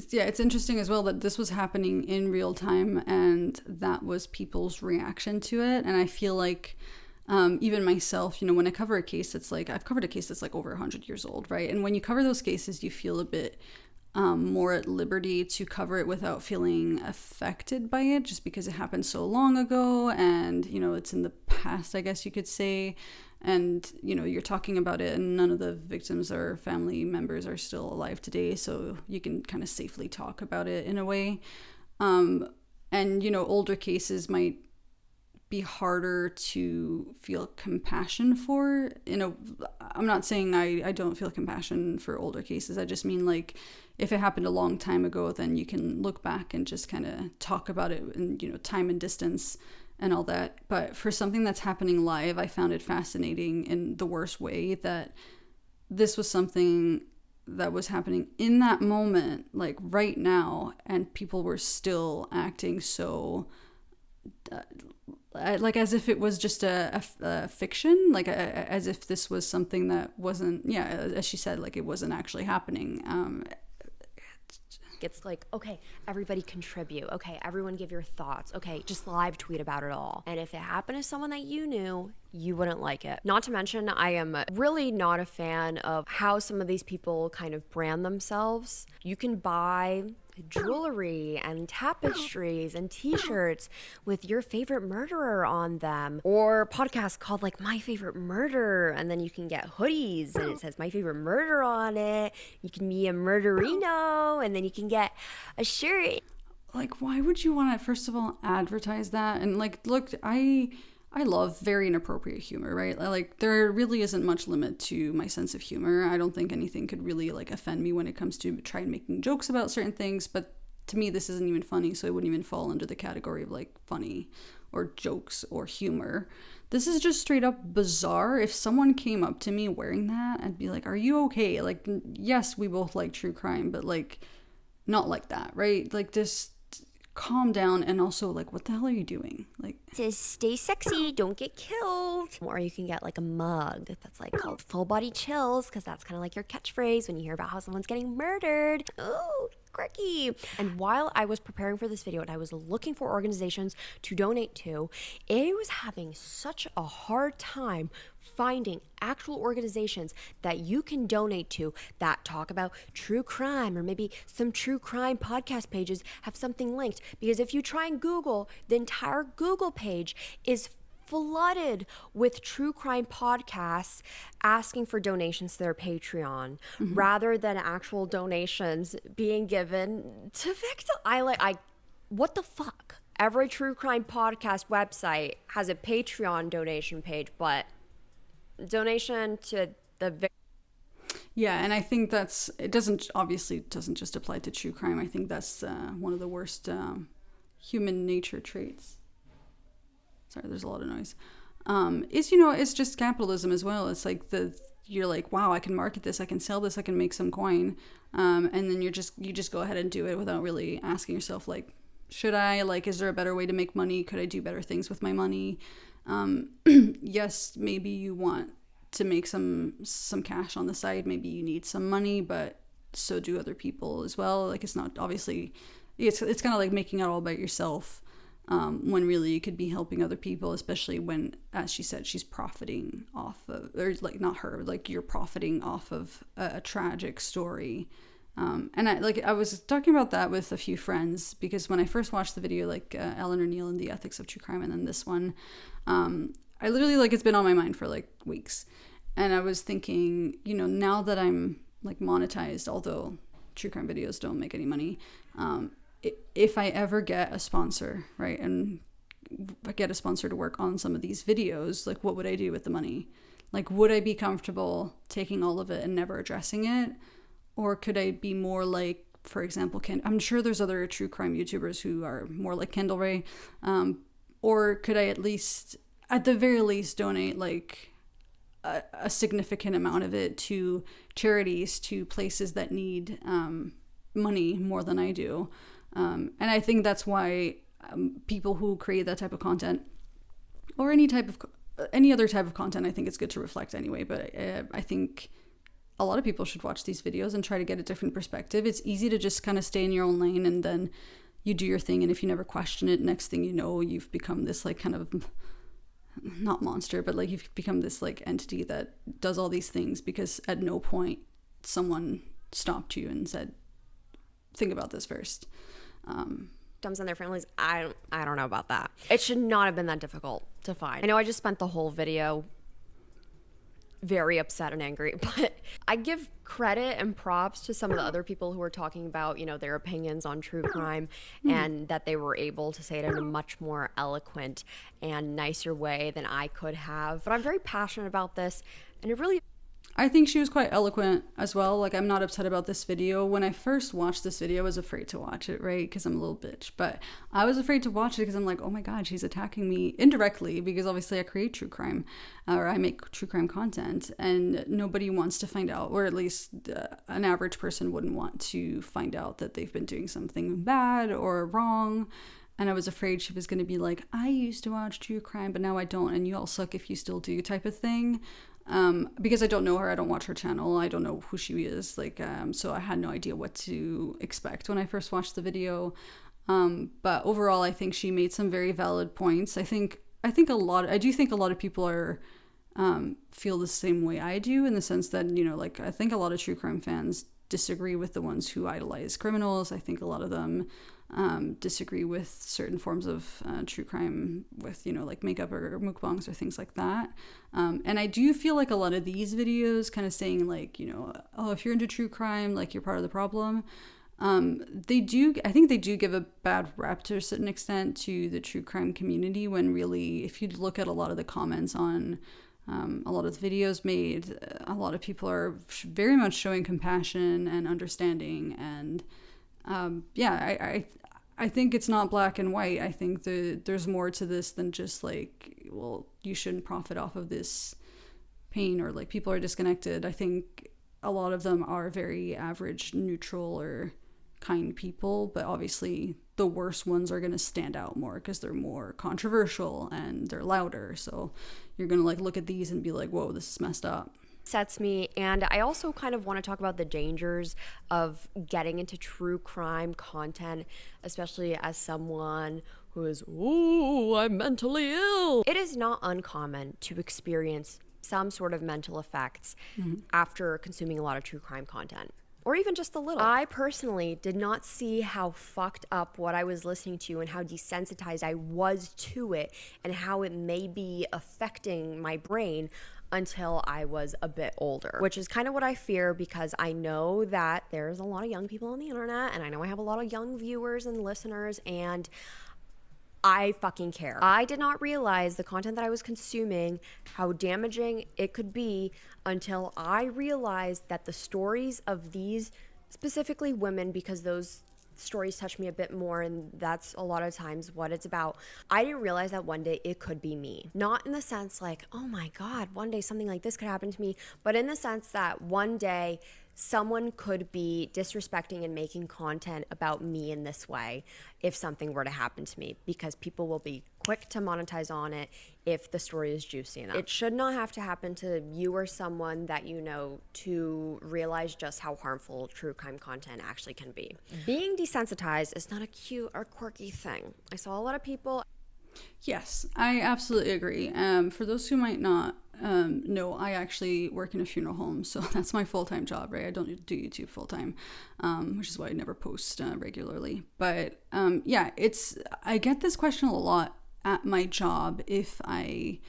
Yeah, it's interesting as well that this was happening in real time, and that was people's reaction to it. And I feel like even myself, you know, when I cover a case that's like, I've covered a case that's like over 100 years old, right? And when you cover those cases, you feel a bit more at liberty to cover it without feeling affected by it, just because it happened so long ago, and, you know, it's in the past, I guess you could say. And, you know, you're talking about it, and none of the victims or family members are still alive today, so you can kind of safely talk about it in a way. And, you know, older cases might be harder to feel compassion for. You know, I'm not saying I don't feel compassion for older cases. I just mean, like, if it happened a long time ago, then you can look back and just kind of talk about it in, you know, time and distance and all that. But for something that's happening live, I found it fascinating in the worst way that this was something that was happening in that moment, like right now, and people were still acting so like as if it was just a fiction, like as if this was something that wasn't, yeah, as she said, like it wasn't actually happening. It's like, okay, everybody contribute. Okay, everyone give your thoughts. Okay, just live tweet about it all. And if it happened to someone that you knew, you wouldn't like it. Not to mention, I am really not a fan of how some of these people kind of brand themselves. You can buy jewelry and tapestries and t-shirts with your favorite murderer on them, or podcasts called like My Favorite Murder, and then you can get hoodies and it says My Favorite Murder on it. You can be a murderino, and then you can get a shirt. Like, why would you want to, first of all, advertise that? And like, look, I love very inappropriate humor, right? Like, there really isn't much limit to my sense of humor. I don't think anything could really, like, offend me when it comes to trying making jokes about certain things. But to me, this isn't even funny, so it wouldn't even fall under the category of, like, funny or jokes or humor. This is just straight up bizarre. If someone came up to me wearing that, I'd be like, are you okay? Like, yes, we both like true crime, but, like, not like that, right? Like, just calm down. And also, like, what the hell are you doing? Like, It says stay sexy, don't get killed. Or you can get like a mug that's like called Full Body Chills, because that's kind of like your catchphrase when you hear about how someone's getting murdered. Oh, quirky. And while I was preparing for this video and I was looking for organizations to donate to, I was having such a hard time finding actual organizations that you can donate to that talk about true crime, or maybe some true crime podcast pages have something linked. Because if you try and Google, the entire Google page is flooded with true crime podcasts asking for donations to their Patreon rather than actual donations being given to victims. What the fuck? Every true crime podcast website has a Patreon donation page, but donation to the Yeah, and I think it doesn't just apply to true crime. I think that's one of the worst human nature traits. Sorry, there's a lot of noise. It's just capitalism as well. It's like you're like, wow, I can market this, I can sell this, I can make some coin, and then you just go ahead and do it without really asking yourself, like, should I? Like, is there a better way to make money? Could I do better things with my money? Yes, maybe you want to make some cash on the side. Maybe you need some money, but so do other people as well. Like, it's not obviously, it's kind of like making it all about yourself, when really you could be helping other people, especially when, as she said, she's profiting off of, or like not her, like you're profiting off of a tragic story. And I was talking about that with a few friends, because when I first watched the video, like Eleanore Neale and the Ethics of True Crime, and then this one, I literally, like, it's been on my mind for like weeks. And I was thinking, now that I'm like monetized, although true crime videos don't make any money, if I ever get a sponsor, right, and I get a sponsor to work on some of these videos, like, what would I do with the money? Like, would I be comfortable taking all of it and never addressing it? Or could I be more like, for example, I'm sure there's other true crime YouTubers who are more like Kendall Ray. Or could I at the very least, donate like a significant amount of it to charities, to places that need money more than I do. And I think that's why people who create that type of content, or any other type of content, I think it's good to reflect anyway. But I think a lot of people should watch these videos and try to get a different perspective. It's easy to just kind of stay in your own lane, and then you do your thing. And if you never question it, next thing you know, you've become this like kind of, not monster, but like you've become this like entity that does all these things because at no point someone stopped you and said, think about this first. Victims and their families, I don't know about that. It should not have been that difficult to find. I know I just spent the whole video very upset and angry, but I give credit and props to some of the other people who are talking about, their opinions on true crime, and that they were able to say it in a much more eloquent and nicer way than I could have. But I'm very passionate about this, and it really, I think she was quite eloquent as well. Like, I'm not upset about this video. When I first watched this video, I was afraid to watch it, right? Because I'm a little bitch. But I was afraid to watch it because I'm like, oh my God, she's attacking me indirectly, because obviously I create true crime, or I make true crime content, and nobody wants to find out, or at least an average person wouldn't want to find out that they've been doing something bad or wrong. And I was afraid she was going to be like, I used to watch true crime, but now I don't, and you all suck if you still do, type of thing. Because I don't know her, I don't watch her channel, I don't know who she is, like, so I had no idea what to expect when I first watched the video. But overall, I think she made some very valid points. I do think a lot of people are, feel the same way I do, in the sense that, like, I think a lot of true crime fans disagree with the ones who idolize criminals. I think a lot of them disagree with certain forms of true crime, with like makeup or mukbangs or things like that, and I do feel like a lot of these videos kind of saying like, oh, if you're into true crime, like, you're part of the problem. I think they do give a bad rep to a certain extent to the true crime community, when really, if you look at a lot of the comments on a lot of the videos made, a lot of people are very much showing compassion and understanding, and I think it's not black and white. I think there's more to this than just like, well, you shouldn't profit off of this pain, or like people are disconnected. I think a lot of them are very average, neutral, or kind people, but obviously the worst ones are going to stand out more because they're more controversial and they're louder. So you're going to like look at these and be like, whoa, this is messed up. Sets me. And I also kind of want to talk about the dangers of getting into true crime content, especially as someone who is, ooh, I'm mentally ill. It is not uncommon to experience some sort of mental effects after consuming a lot of true crime content, or even just a little. I personally did not see how fucked up what I was listening to and how desensitized I was to it and how it may be affecting my brain until I was a bit older, which is kind of what I fear, because I know that there's a lot of young people on the internet, and I know I have a lot of young viewers and listeners, and I fucking care. I did not realize the content that I was consuming, how damaging it could be, until I realized that the stories of these, specifically women, because those stories touch me a bit more, and that's a lot of times what it's about. I didn't realize that one day it could be me. Not in the sense like, oh my God, one day something like this could happen to me, but in the sense that one day someone could be disrespecting and making content about me in this way if something were to happen to me, because people will be quick to monetize on it if the story is juicy enough. It should not have to happen to you or someone that you know to realize just how harmful true crime content actually can be. Being desensitized is not a cute or quirky thing. I saw a lot of people. Yes, I absolutely agree. For those who might not know, I actually work in a funeral home, so that's my full-time job, right? I don't do YouTube full-time, which is why I never post regularly. But yeah, I get this question a lot at my job if I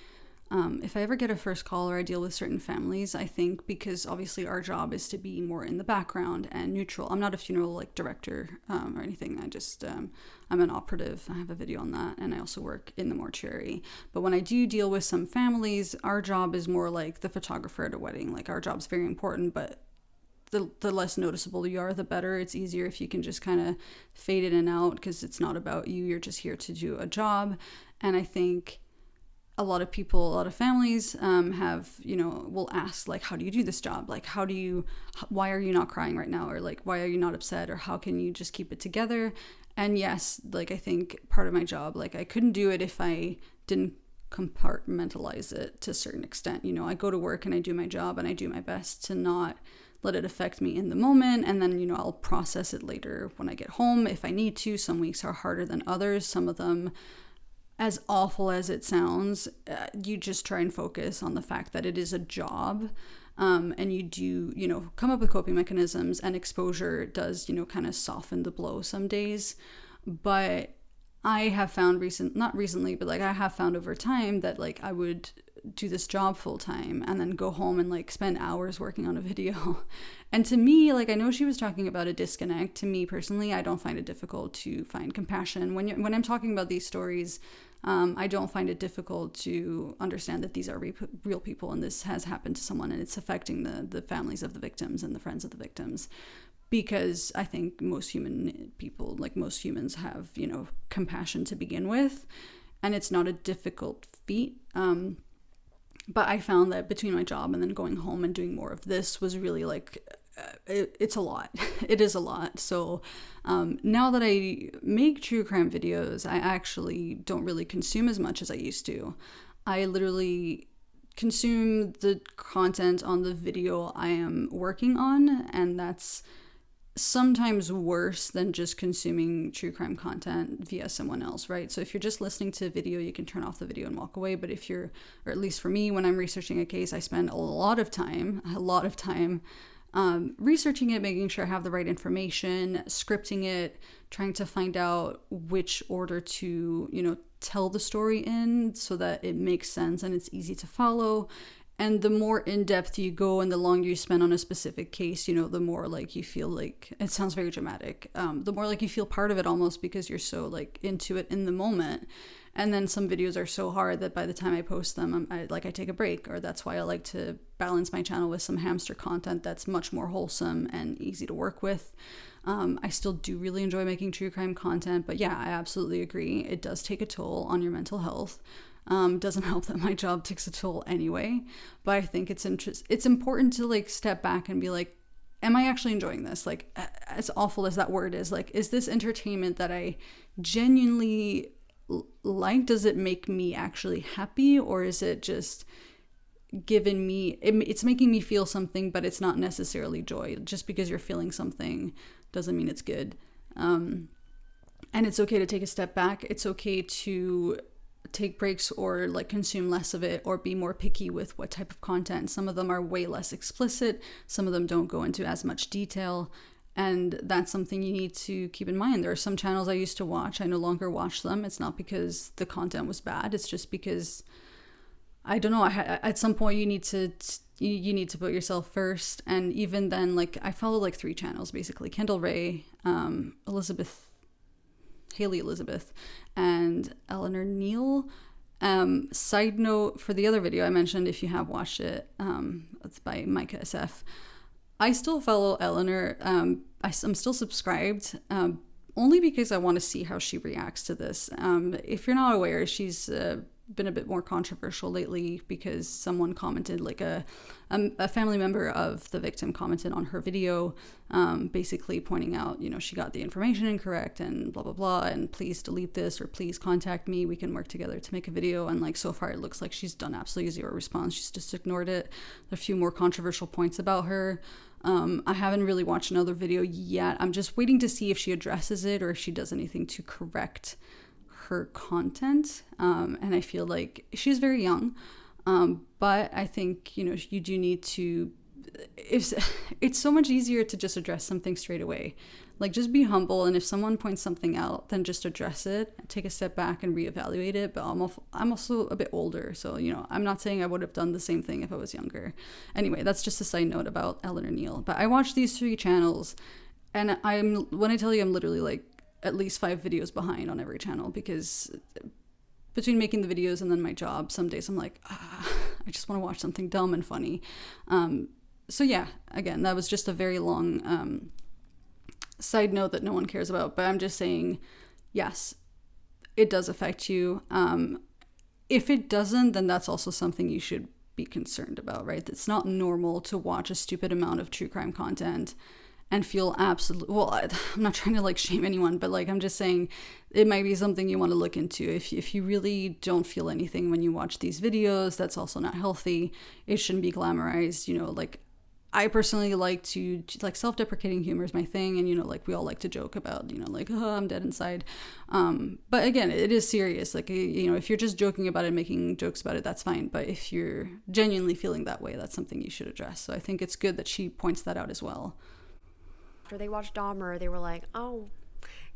ever get a first call or I deal with certain families, I think, because obviously our job is to be more in the background and neutral. I'm not a funeral director or anything. I just, I'm an operative. I have a video on that. And I also work in the mortuary. But when I do deal with some families, our job is more like the photographer at a wedding. Like, our job's very important, but the less noticeable you are, the better. It's easier if you can just kind of fade in and out, because it's not about you. You're just here to do a job. And I think a lot of families will ask, like, how do you do this job? Like, why are you not crying right now? Or like, why are you not upset? Or how can you just keep it together? And yes, like, I think part of my job, like, I couldn't do it if I didn't compartmentalize it to a certain extent. I go to work and I do my job and I do my best to not let it affect me in the moment. And then, I'll process it later when I get home if I need to. Some weeks are harder than others. Some of them, as awful as it sounds, you just try and focus on the fact that it is a job, and you do, come up with coping mechanisms, and exposure does, kind of soften the blow some days. But I have found I have found over time that, like, I would do this job full time and then go home and, like, spend hours working on a video. And to me, like, I know she was talking about a disconnect. To me personally, I don't find it difficult to find compassion when I'm talking about these stories. I don't find it difficult to understand that these are real people, and this has happened to someone, and it's affecting the families of the victims and the friends of the victims. Because I think most humans have, compassion to begin with, and it's not a difficult feat. But I found that between my job and then going home and doing more of this was really, like, it's a lot. It is a lot. So now that I make true crime videos, I actually don't really consume as much as I used to. I literally consume the content on the video I am working on, and that's sometimes worse than just consuming true crime content via someone else, right? So if you're just listening to a video, you can turn off the video and walk away. But or at least for me, when I'm researching a case, I spend a lot of time researching it, making sure I have the right information, scripting it, trying to find out which order to, tell the story in so that it makes sense and it's easy to follow. And the more in-depth you go and the longer you spend on a specific case, the more, like, you feel like, it sounds very dramatic, the more like you feel part of it almost, because you're so, like, into it in the moment. And then some videos are so hard that by the time I post them, I take a break. Or that's why I like to balance my channel with some hamster content that's much more wholesome and easy to work with. I still do really enjoy making true crime content, but yeah, I absolutely agree. It does take a toll on your mental health. Doesn't help that my job takes a toll anyway, but I think it's important to, like, step back and be like, am I actually enjoying this? Like, as awful as that word is, like, is this entertainment that I genuinely like? Does it make me actually happy, or is it just giving me, it's making me feel something, but it's not necessarily joy? Just because you're feeling something doesn't mean it's good. And it's okay to take a step back. It's okay to take breaks or like consume less of it or be more picky with what type of content. Some of them are way less explicit. Some of them don't go into as much detail. And that's something you need to keep in mind. There are some channels I used to watch. I no longer watch them. It's not because the content was bad. It's just because, I don't know, at some point you need to put yourself first. And even then, like, I follow like 3 channels basically: Kendall Rae, Haley Elizabeth, and Eleanore Neale. Side note for the other video I mentioned, if you have watched it, it's by Mika S-f. I still follow Eleanor. I'm still subscribed, only because I want to see how she reacts to this. If you're not aware, she's been a bit more controversial lately because someone commented, like a family member of the victim commented on her video, basically pointing out, you know, she got the information incorrect and blah, blah, blah, and please delete this or please contact me. We can work together to make a video. And like, so far it looks like she's done absolutely zero response. She's just ignored it. There are a few more controversial points about her. I haven't really watched another video yet. I'm just waiting to see if she addresses it or if she does anything to correct her content. And I feel like she's very young. But I think, you know, you do need to, it's so much easier to just address something straight away. Like, just be humble. And if someone points something out, then just address it, take a step back and reevaluate it. But I'm also a bit older. So, you know, I'm not saying I would have done the same thing if I was younger. Anyway, that's just a side note about Eleanor Neale. But I watch these 3 channels, and when I tell you, I'm literally like at least 5 videos behind on every channel, because between making the videos and then my job, some days I'm like, I just want to watch something dumb and funny. So yeah, again, that was just a very long side note that no one cares about, but I'm just saying, yes, it does affect you. If it doesn't, then that's also something you should be concerned about, right? It's not normal to watch a stupid amount of true crime content and feel absolutely, well, I'm not trying to like shame anyone, but like, I'm just saying it might be something you want to look into. If you really don't feel anything when you watch these videos, that's also not healthy. It shouldn't be glamorized, you know, like, I personally like to, like, self-deprecating humor is my thing. And, you know, like, we all like to joke about, you know, like, oh, I'm dead inside. But again, it is serious. Like, you know, if you're just joking about it, making jokes about it, that's fine. But if you're genuinely feeling that way, that's something you should address. So I think it's good that she points that out as well. After they watched Dahmer, they were like, oh,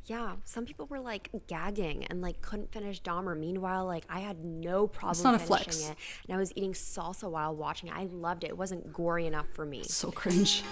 yeah, some people were like gagging and like couldn't finish Dahmer. Meanwhile, like, I had no problem finishing it, and I was eating salsa while watching it. I loved it. It wasn't gory enough for me. So cringe.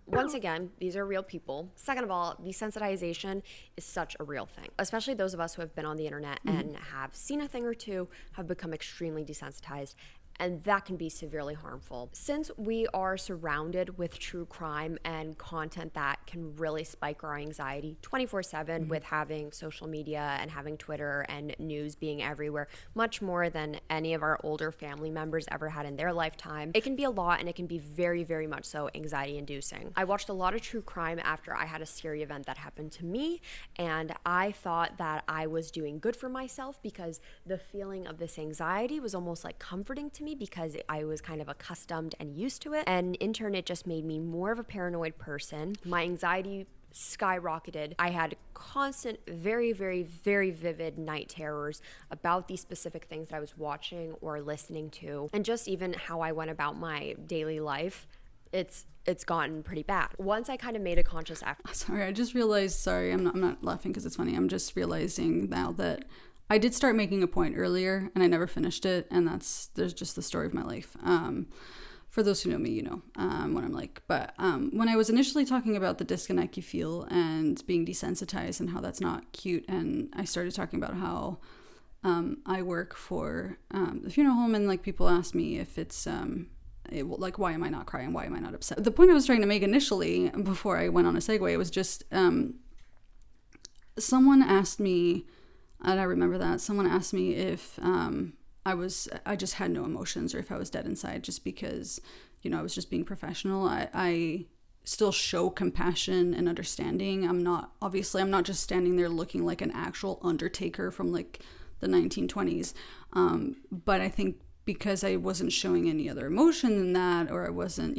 Once again, these are real people. Second of all, desensitization is such a real thing. Especially those of us who have been on the internet and have seen a thing or two have become extremely desensitized. And that can be severely harmful. Since we are surrounded with true crime and content that can really spike our anxiety 24/7 with having social media and having Twitter and news being everywhere, much more than any of our older family members ever had in their lifetime, it can be a lot, and it can be very, very much so anxiety inducing. I watched a lot of true crime after I had a scary event that happened to me, and I thought that I was doing good for myself because the feeling of this anxiety was almost like comforting to me because I was kind of accustomed and used to it. And in turn, it just made me more of a paranoid person. My anxiety skyrocketed. I had constant, very, very, very vivid night terrors about these specific things that I was watching or listening to. And just even how I went about my daily life, it's gotten pretty bad. Once I kind of made a conscious effort. Sorry, I just realized, I'm not laughing because it's funny. I'm just realizing now that I did start making a point earlier and I never finished it, and there's just the story of my life. For those who know me, you know what I'm like. But when I was initially talking about the disconnect you feel and being desensitized and how that's not cute, and I started talking about how I work for the funeral home, and like people ask me if it's like, why am I not crying? Why am I not upset? The point I was trying to make initially, before I went on a segue, was just someone asked me, and I remember that someone asked me if I just had no emotions, or if I was dead inside, just because, you know, I was just being professional. I still show compassion and understanding. I'm not just standing there looking like an actual undertaker from like the 1920s. But I think because I wasn't showing any other emotion than that, or I wasn't,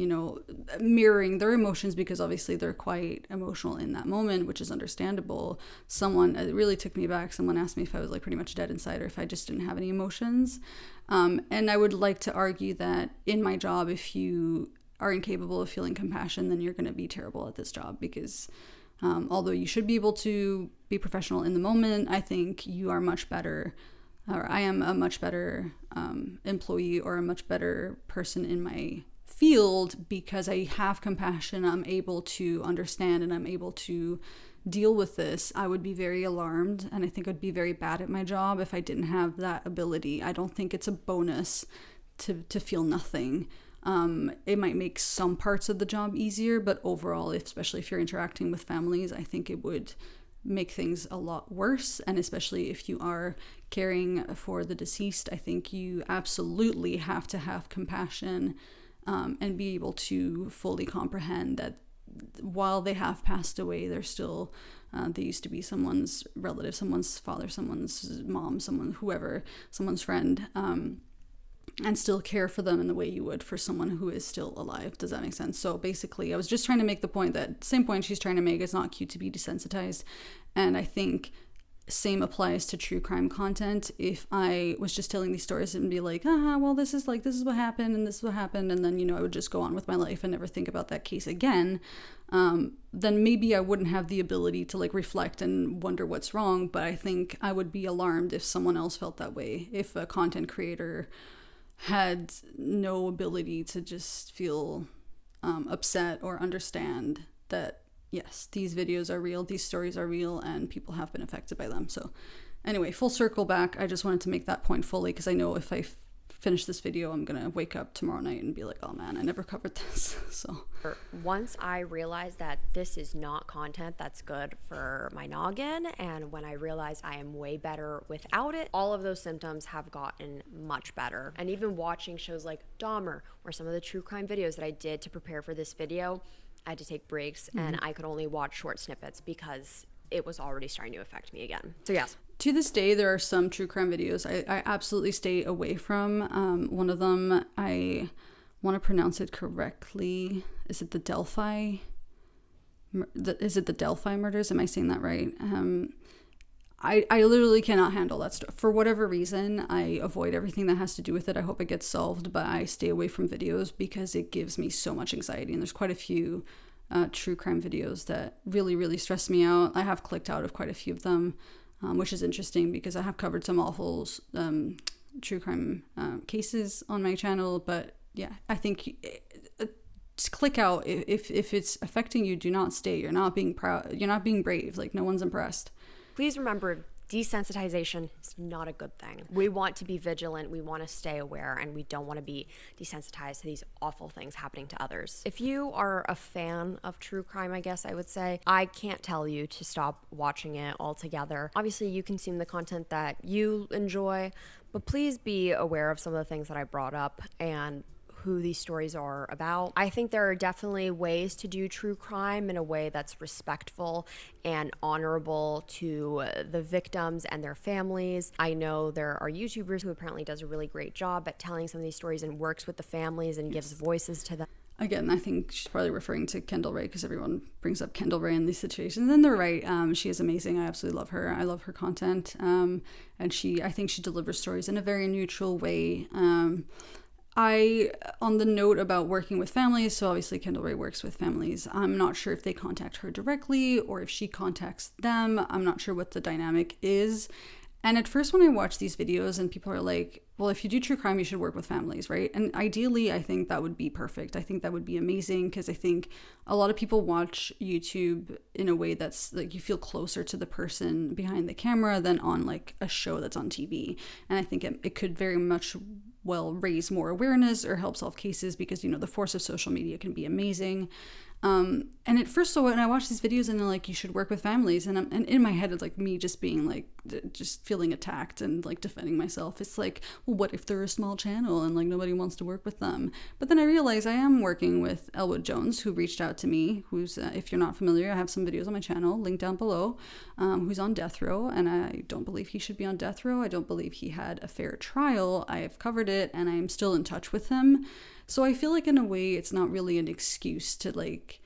mirroring their emotions, because obviously they're quite emotional in that moment, which is understandable. It really took me back. Someone asked me if I was like pretty much dead inside, or if I just didn't have any emotions. And I would like to argue that in my job, if you are incapable of feeling compassion, then you're going to be terrible at this job, because although you should be able to be professional in the moment, I think you are much better, or I am a much better employee, or a much better person in my field, because I have compassion. I'm able to understand, and I'm able to deal with this. I would be very alarmed, and I think I'd be very bad at my job if I didn't have that ability. I don't think it's a bonus to feel nothing. It might make some parts of the job easier, but overall, especially if you're interacting with families, I think it would make things a lot worse. And especially if you are caring for the deceased, I think you absolutely have to have compassion, and be able to fully comprehend that while they have passed away, they're still, they used to be someone's relative, someone's father, someone's mom, whoever, someone's friend, and still care for them in the way you would for someone who is still alive. Does that make sense? So basically, I was just trying to make the point that same point she's trying to make, it's not cute to be desensitized. And I think same applies to true crime content. If I was just telling these stories and be like, well, this is what happened, and this is what happened, and then, I would just go on with my life and never think about that case again, then maybe I wouldn't have the ability to like reflect and wonder what's wrong. But I think I would be alarmed if someone else felt that way. If a content creator had no ability to just feel upset or understand that, yes, these videos are real, these stories are real, and people have been affected by them. So anyway, full circle back, I just wanted to make that point fully, because I know if I finish this video, I'm gonna wake up tomorrow night and be like, oh man, I never covered this. So once I realized that this is not content that's good for my noggin, and when I realized I am way better without it, all of those symptoms have gotten much better. And even watching shows like Dahmer, or some of the true crime videos that I did to prepare for this video, I had to take breaks, and I could only watch short snippets because it was already starting to affect me again. So yes. To this day, there are some true crime videos I absolutely stay away from. One of them, I want to pronounce it correctly. Is it the Delphi? Is it the Delphi murders? Am I saying that right? I literally cannot handle that stuff. For whatever reason, I avoid everything that has to do with it. I hope it gets solved, but I stay away from videos because it gives me so much anxiety. And there's quite a few true crime videos that really, really stress me out. I have clicked out of quite a few of them, which is interesting because I have covered some awful true crime cases on my channel. But yeah, I think just click out. If it's affecting you, do not stay. You're not being proud. You're not being brave. Like, no one's impressed. Please remember, desensitization is not a good thing. We want to be vigilant, we want to stay aware, and we don't want to be desensitized to these awful things happening to others. If you are a fan of true crime, I guess I would say, I can't tell you to stop watching it altogether. Obviously, you consume the content that you enjoy, but please be aware of some of the things that I brought up and who these stories are about. I think there are definitely ways to do true crime in a way that's respectful and honorable to the victims and their families. I know there are YouTubers who apparently does a really great job at telling some of these stories and works with the families and gives voices to them. Again, I think she's probably referring to Kendall Rae because everyone brings up Kendall Rae in these situations, and they're right. She is amazing. I absolutely love her. I love her content, and I think she delivers stories in a very neutral way. On the note about working with families, so obviously Kendall Rae works with families. I'm not sure if they contact her directly or if she contacts them. I'm not sure what the dynamic is. And at first when I watch these videos and people are like, well, if you do true crime, you should work with families, right? And ideally, I think that would be perfect. I think that would be amazing because I think a lot of people watch YouTube in a way that's like you feel closer to the person behind the camera than on like a show that's on TV. And I think it could very much raise more awareness or help solve cases because, the force of social media can be amazing. And at first, so when I watch these videos and they're like, you should work with families, and in my head, it's like me just being like, just feeling attacked and like defending myself. It's like, well, what if they're a small channel and like nobody wants to work with them? But then I realize I am working with ELWOOD Jones, who reached out to me, who's, if you're not familiar, I have some videos on my channel, linked down below, who's on death row, and I don't believe he should be on death row. I don't believe he had a fair trial. I have covered it, and I'm still in touch with him. So I feel like in a way, it's not really an excuse to like,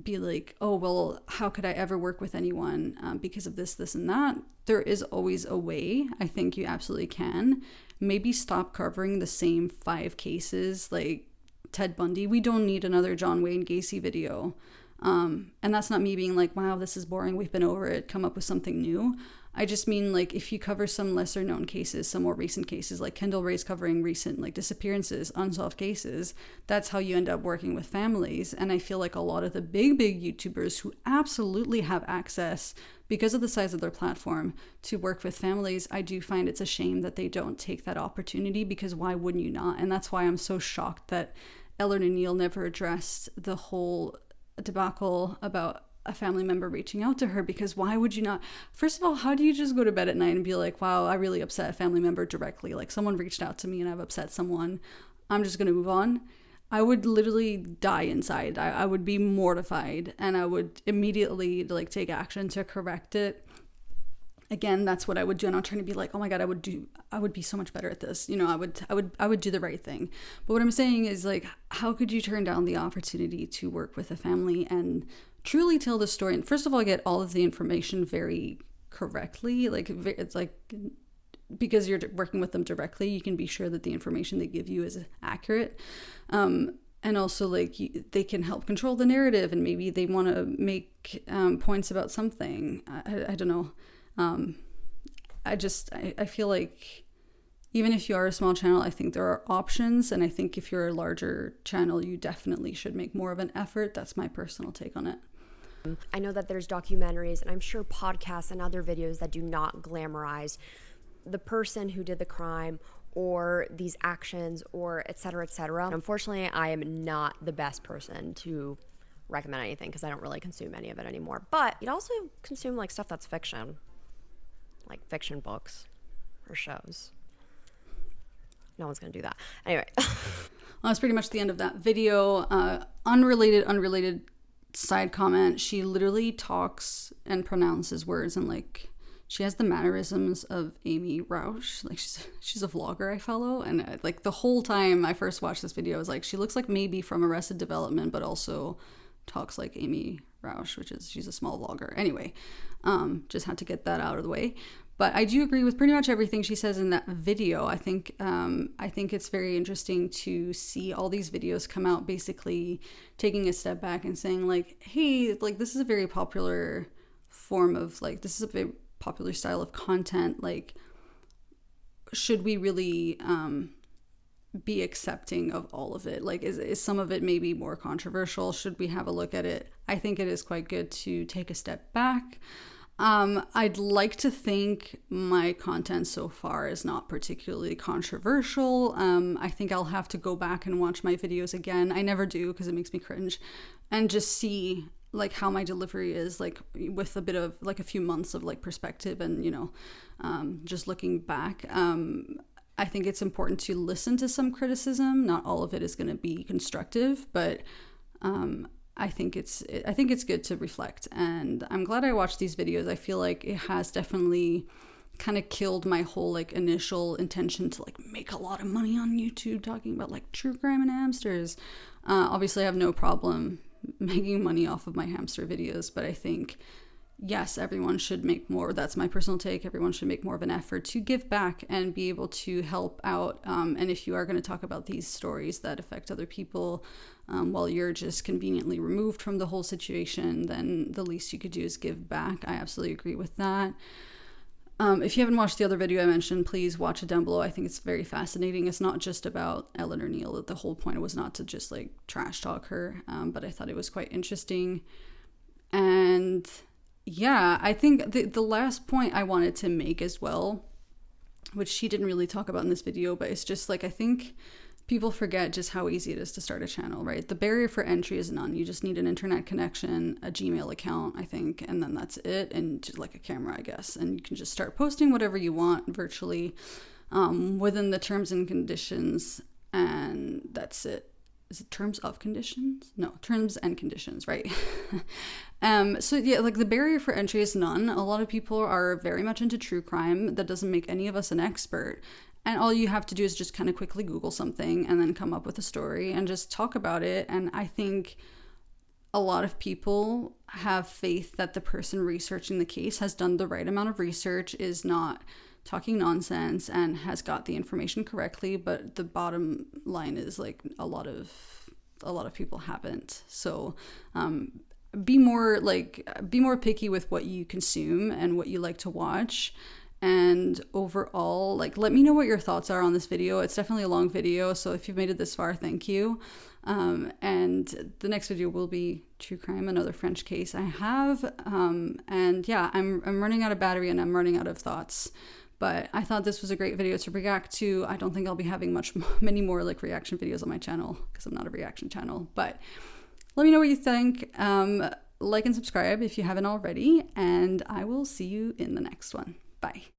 be like, oh, well, how could I ever work with anyone because of this, and that? There is always a way. I think you absolutely can. Maybe stop covering the same 5 cases like Ted Bundy. We don't need another John Wayne Gacy video. And that's not me being like, wow, this is boring, we've been over it, come up with something new. I just mean like if you cover some lesser known cases, some more recent cases, like Kendall Ray's covering recent like disappearances, unsolved cases, that's how you end up working with families. And I feel like a lot of the big YouTubers who absolutely have access because of the size of their platform to work with families, I do find it's a shame that they don't take that opportunity, because why wouldn't you not? And that's why I'm so shocked that Eleanore Neale never addressed the whole debacle about a family member reaching out to her, because why would you not? First of all, how do you just go to bed at night and be like, wow, I really upset a family member directly, like someone reached out to me and I've upset someone, I'm just gonna move on? I would literally die inside. I would be mortified, and I would immediately like take action to correct it. Again, that's what I would do. And I'm trying to be like, oh my God, I would be so much better at this. You know, I would do the right thing. But what I'm saying is like, how could you turn down the opportunity to work with a family and truly tell the story? And first of all, get all of the information very correctly. Like, it's like, because you're working with them directly, you can be sure that the information they give you is accurate. And also, like, they can help control the narrative, and maybe they want to make points about something. I don't know. I feel like even if you are a small channel, I think there are options. And I think if you're a larger channel, you definitely should make more of an effort. That's my personal take on it. I know that there's documentaries, and I'm sure podcasts and other videos that do not glamorize the person who did the crime or these actions, or et cetera, et cetera. Unfortunately, I am not the best person to recommend anything because I don't really consume any of it anymore. But you'd also consume like stuff that's fiction, like fiction books or shows. No one's gonna do that. Anyway. Well, that's pretty much the end of that video. Unrelated side comment. She literally talks and pronounces words, and like, she has the mannerisms of Amy Rausch. Like, she's a vlogger I follow, and like the whole time I first watched this video, I was like, she looks like maybe from Arrested Development, but also talks like Amy Rausch, she's a small vlogger. Anyway, just had to get that out of the way. But I do agree with pretty much everything she says in that video. I think it's very interesting to see all these videos come out basically taking a step back and saying like, hey, like, this is a very popular form of, like, this is a very popular style of content. Like, should we really be accepting of all of it? Like, is some of it maybe more controversial? Should we have a look at it? I think it is quite good to take a step back. I'd like to think my content so far is not particularly controversial. I think I'll have to go back and watch my videos again. I never do because it makes me cringe, and just see like how my delivery is, like with a bit of like a few months of like perspective, and you know, just looking back. I think it's important to listen to some criticism. Not all of it is going to be constructive, but I think it's good to reflect, and I'm glad I watched these videos. I feel like it has definitely kind of killed my whole like initial intention to like make a lot of money on YouTube talking about like true crime and hamsters. Obviously I have no problem making money off of my hamster videos, but I think, yes, everyone should make more. That's my personal take. Everyone should make more of an effort to give back and be able to help out. And if you are going to talk about these stories that affect other people, while you're just conveniently removed from the whole situation, then the least you could do is give back. I absolutely agree with that. If you haven't watched the other video I mentioned, please watch it down below. I think it's very fascinating. It's not just about Eleanore Neale. The whole point was not to just like trash talk her, but I thought it was quite interesting. And yeah, I think the last point I wanted to make as well, which she didn't really talk about in this video, but it's just like, I think people forget just how easy it is to start a channel, right? The barrier for entry is none. You just need an internet connection, a Gmail account, I think, and then that's it, and just like a camera, I guess. And you can just start posting whatever you want virtually within the terms and conditions, and that's it. Is it terms of conditions? No, terms and conditions, right? So yeah, like the barrier for entry is none. A lot of people are very much into true crime. That doesn't make any of us an expert. And all you have to do is just kind of quickly Google something and then come up with a story and just talk about it. And I think a lot of people have faith that the person researching the case has done the right amount of research, is not talking nonsense, and has got the information correctly. But the bottom line is like a lot of people haven't. So be more picky with what you consume and what you like to watch. And overall, like, let me know what your thoughts are on this video. It's definitely a long video, so if you've made it this far, thank you. And the next video will be true crime, another French case I have. And yeah, I'm running out of battery and I'm running out of thoughts. But I thought this was a great video to react to. I don't think I'll be having many more like reaction videos on my channel because I'm not a reaction channel. But let me know what you think. Like and subscribe if you haven't already, and I will see you in the next one. Bye.